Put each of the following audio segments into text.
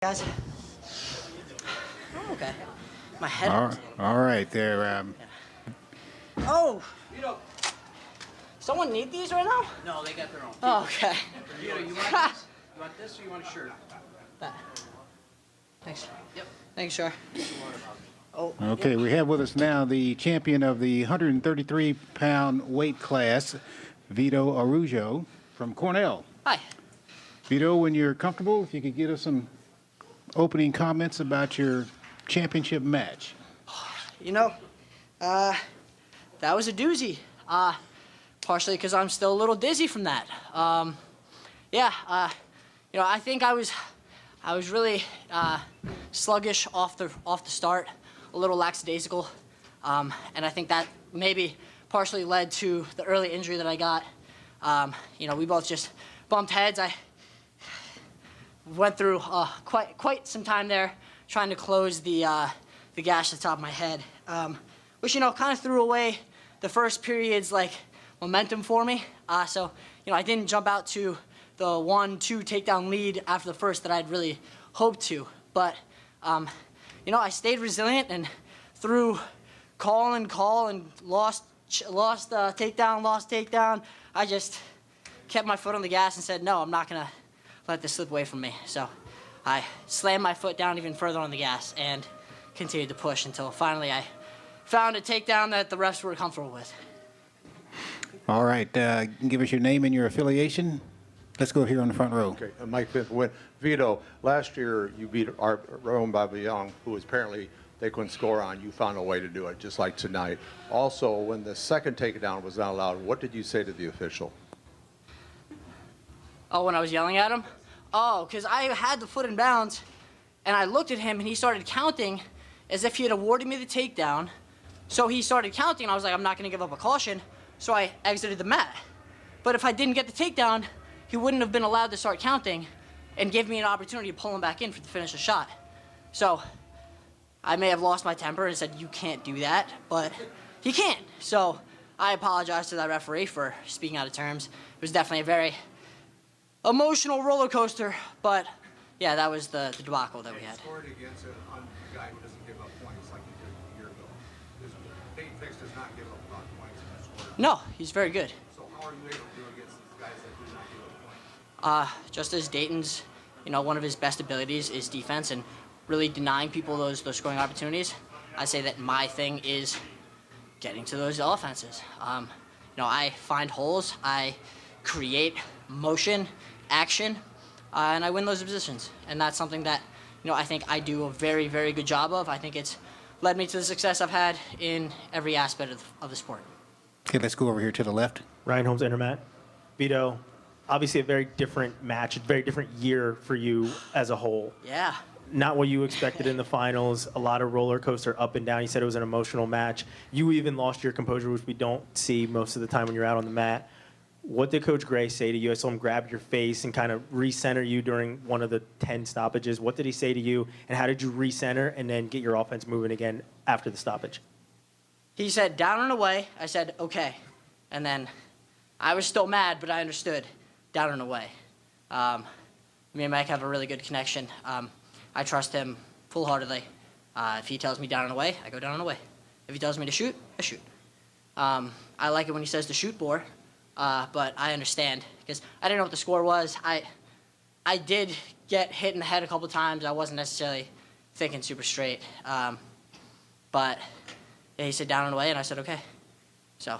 Guys. Oh, okay. My head. All right, there. Oh! Someone need these right now? No, they got their own. Oh, okay. You want this? You want this or you want a shirt? That. Thanks. Yep. Thanks, sir. Oh. Okay, we have with us now the champion of the 133-pound weight class, Vito Arujau from Cornell. Hi. Vito, when you're comfortable, if you could give us some opening comments about your championship match. You know, that was a doozy. Partially because I'm still a little dizzy from that. I think I was really sluggish off the start, a little lackadaisical, and I think that maybe partially led to the early injury that I got. We both just bumped heads. I went through quite some time there trying to close the gash at the top of my head, which kind of threw away the first period's momentum for me. So I didn't jump out to the 1-2 takedown lead after the first that I'd really hoped to. But I stayed resilient and through call and lost takedown. I just kept my foot on the gas and said, no, I'm not gonna let this slip away from me. So I slammed my foot down even further on the gas and continued to push until finally I found a takedown that the refs were comfortable with. All right, give us your name and your affiliation. Let's go here on the front row. Okay, Mike Pinto. Vito, last year you beat Roman Young, who apparently they couldn't score on. You found a way to do it, just like tonight. Also, when the second takedown was not allowed, what did you say to the official? Oh, when I was yelling at him? Oh, because I had the foot in bounds, and I looked at him, and he started counting as if he had awarded me the takedown. So he started counting, and I was like, I'm not going to give up a caution, so I exited the mat. But if I didn't get the takedown, he wouldn't have been allowed to start counting and give me an opportunity to pull him back in to finish the shot. So I may have lost my temper and said, you can't do that, but he can't. So I apologize to that referee for speaking out of terms. It was definitely a very emotional roller coaster, but yeah, that was the debacle that we had. Scored against a guy who doesn't give up points like he did a year ago. Dayton Fix does not give up a lot of points in that sport. No, he's very good. So how are you able to do against these guys that do not give up points? Just as Dayton's, one of his best abilities is defense and really denying people those scoring opportunities. I say that my thing is getting to those offenses. I find holes, I create motion, action, and I win those positions. And that's something that, I think I do a very, very good job of. I think it's led me to the success I've had in every aspect of the sport. Okay, let's go over here to the left. Ryan Holmes, Intermat. Vito, obviously a very different match, a very different year for you as a whole. Yeah. Not what you expected in the finals, a lot of roller coaster up and down. You said it was an emotional match. You even lost your composure, which we don't see most of the time when you're out on the mat. What did Coach Gray say to you? I saw him grab your face and kind of recenter you during one of the 10 stoppages. What did he say to you, and how did you recenter and then get your offense moving again after the stoppage? He said, down and away. I said, okay. And then I was still mad, but I understood, down and away. Me and Mike have a really good connection. I trust him full-heartedly. If he tells me down and away, I go down and away. If he tells me to shoot, I shoot. I like it when he says to shoot more, but I understand because I didn't know what the score was. I did get hit in the head a couple times. I wasn't necessarily thinking super straight. But yeah, he said down and away, and I said okay. So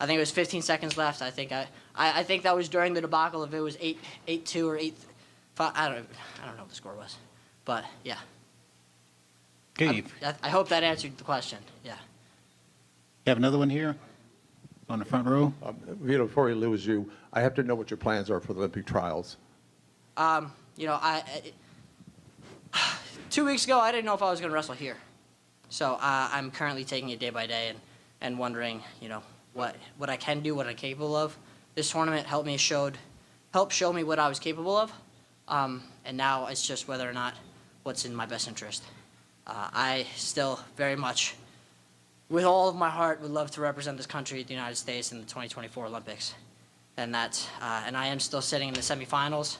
I think it was 15 seconds left. I think that was during the debacle. If it was 8-2 or 8-5, I don't know what the score was. But yeah. Okay. I hope that answered the question. Yeah. You have another one here on the front row. Vito, before we lose you, I have to know what your plans are for the Olympic trials. 2 weeks ago, I didn't know if I was going to wrestle here. So I'm currently taking it day by day and wondering, what I can do, what I'm capable of. This tournament helped show me what I was capable of. And now it's just whether or not what's in my best interest. I still very much, with all of my heart, would love to represent this country, the United States, in the 2024 Olympics. And I am still sitting in the semifinals.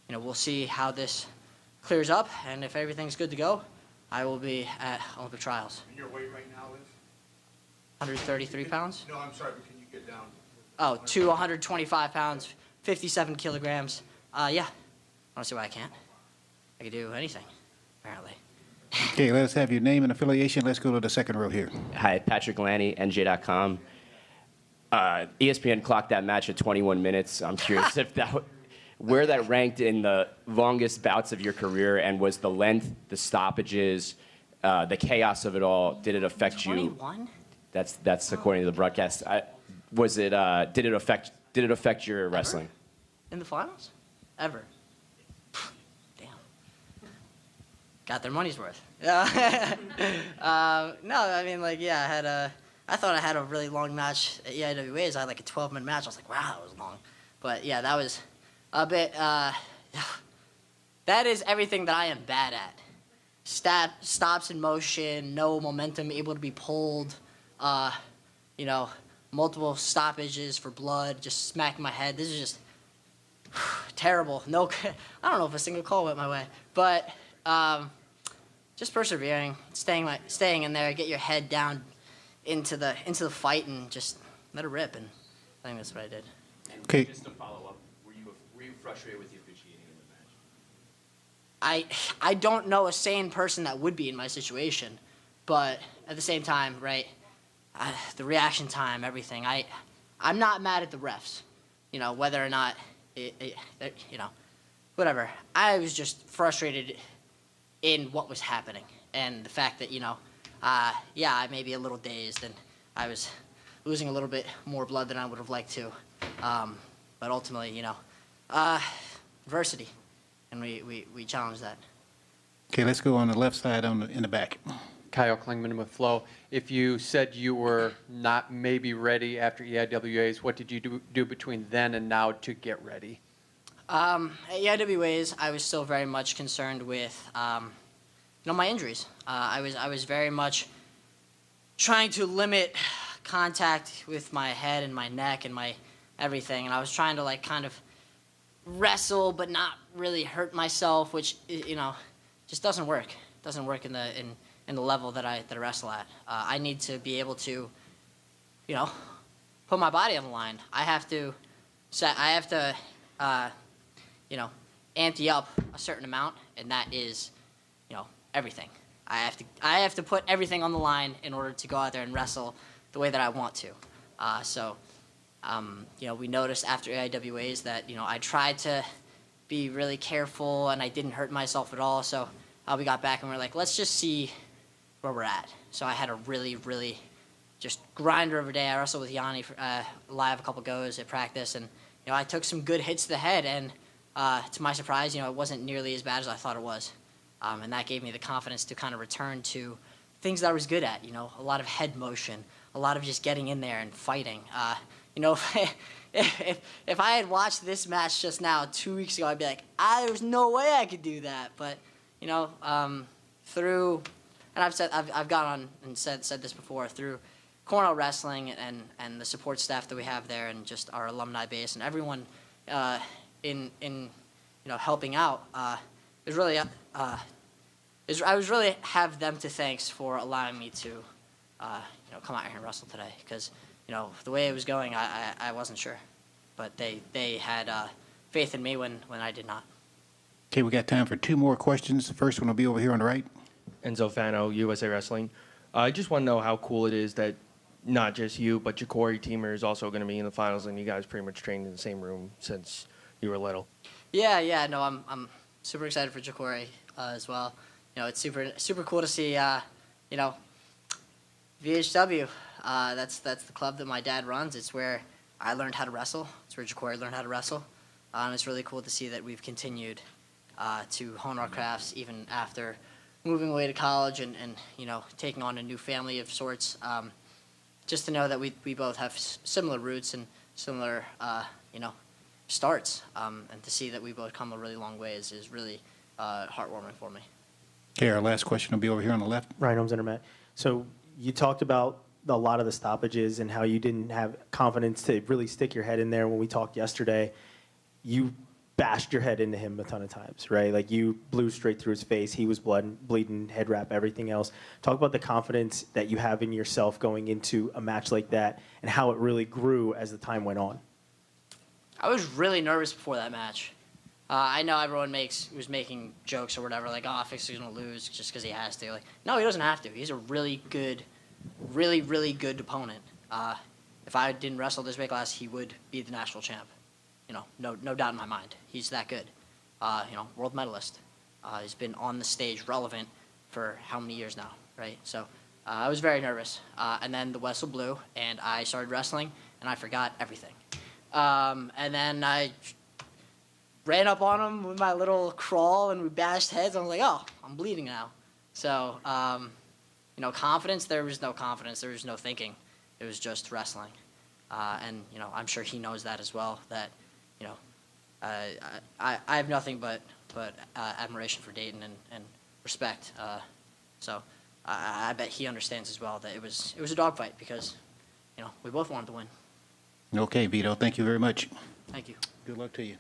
We'll see how this clears up, and if everything's good to go, I will be at Olympic trials. And your weight right now is? 133 pounds? No, I'm sorry, but can you get down? Oh, to 125 pounds, 57 kilograms. Yeah, I don't see why I can't. I can do anything, apparently. Okay, let's have your name and affiliation. Let's go to the second row here. Hi, Patrick Lanny, NJ.com. ESPN clocked that match at 21 minutes. I'm curious if where that ranked in the longest bouts of your career, and was the length, the stoppages, the chaos of it all, did it affect you? 21? That's according to the broadcast. Did it affect your wrestling? In the finals? Ever. Damn. Got their money's worth. No, I mean, like, yeah, I thought I had a really long match at EIWAs. I had like a 12-minute match. I was like, wow, that was long. But yeah, that was a bit, that is everything that I am bad at. Stops in motion, no momentum, able to be pulled, multiple stoppages for blood, just smacking my head. This is just terrible. No, I don't know if a single call went my way, but just persevering, staying in there, get your head down into the fight, and just let it rip. And I think that's what I did. Okay. Just to follow up, were you frustrated with the officiating in the match? I don't know a sane person that would be in my situation, but at the same time, right, the reaction time, everything, I'm not mad at the refs, whether or not, whatever. I was just frustrated in what was happening, and the fact that, I may be a little dazed, and I was losing a little bit more blood than I would have liked to, but ultimately, adversity, and we challenged that. Okay, let's go on the left side in the back. Kyle Klingman with Flow. If you said you were not maybe ready after EIWAs, what did you do between then and now to get ready? At EIWAs, I was still very much concerned with, my injuries. I was very much trying to limit contact with my head and my neck and my everything, and I was trying to kind of wrestle but not really hurt myself, which just doesn't work. It doesn't work in the level that I wrestle at. I need to be able to, put my body on the line. I have to ante up a certain amount, and that is, everything. I have to put everything on the line in order to go out there and wrestle the way that I want to. We noticed after AIWAs that, I tried to be really careful, and I didn't hurt myself at all. So we got back, and we're like, let's just see where we're at. So I had a really, really just grinder of a day. I wrestled with Yanni live a couple goes at practice, and I took some good hits to the head, and to my surprise, it wasn't nearly as bad as I thought it was. And that gave me the confidence to kind of return to things that I was good at, a lot of head motion, a lot of just getting in there and fighting. If I had watched this match just now 2 weeks ago, I'd be like, there was no way I could do that. But, through, and I've gone on and said this before, through Cornell Wrestling and the support staff that we have there, and just our alumni base and everyone in helping out, is really I was really have them to thanks for allowing me to come out here and wrestle today, because the way it was going, I wasn't sure, but they had faith in me when I did not. Okay, we got time for two more questions. The first one will be over here on the right. Enzo Fano, USA Wrestling. I just want to know how cool it is that not just you, but your Corey teamer is also going to be in the finals, and you guys pretty much trained in the same room since you were little. Yeah. No, I'm super excited for Ja'Cory as well. It's super cool to see. VHW. That's the club that my dad runs. It's where I learned how to wrestle. It's where Ja'Cory learned how to wrestle. And it's really cool to see that we've continued to hone our crafts even after moving away to college and taking on a new family of sorts. Just to know that we both have similar roots and similar starts, and to see that we both come a really long way is really heartwarming for me. Okay, our last question will be over here on the left. Ryan Holmes, Internet. So you talked about a lot of the stoppages and how you didn't have confidence to really stick your head in there when we talked yesterday. You bashed your head into him a ton of times, right? Like you blew straight through his face. He was bleeding, head wrap, everything else. Talk about the confidence that you have in yourself going into a match like that and how it really grew as the time went on. I was really nervous before that match. I know everyone was making jokes or whatever, like, oh, Fixer's going to lose just because he has to. Like, no, he doesn't have to. He's a really good, really, really good opponent. If I didn't wrestle this weight class, he would be the national champ. No doubt in my mind. He's that good. World medalist. He's been on the stage relevant for how many years now, right? So I was very nervous. And then the whistle blew, and I started wrestling, and I forgot everything. And then I ran up on him with my little crawl, and we bashed heads. I was like, oh, I'm bleeding now. So, confidence, there was no confidence. There was no thinking. It was just wrestling. And I'm sure he knows that as well, that, I have nothing but admiration for Dayton and respect. So I bet he understands as well that it was a dogfight because, we both wanted to win. Okay, Vito, thank you very much. Thank you. Good luck to you.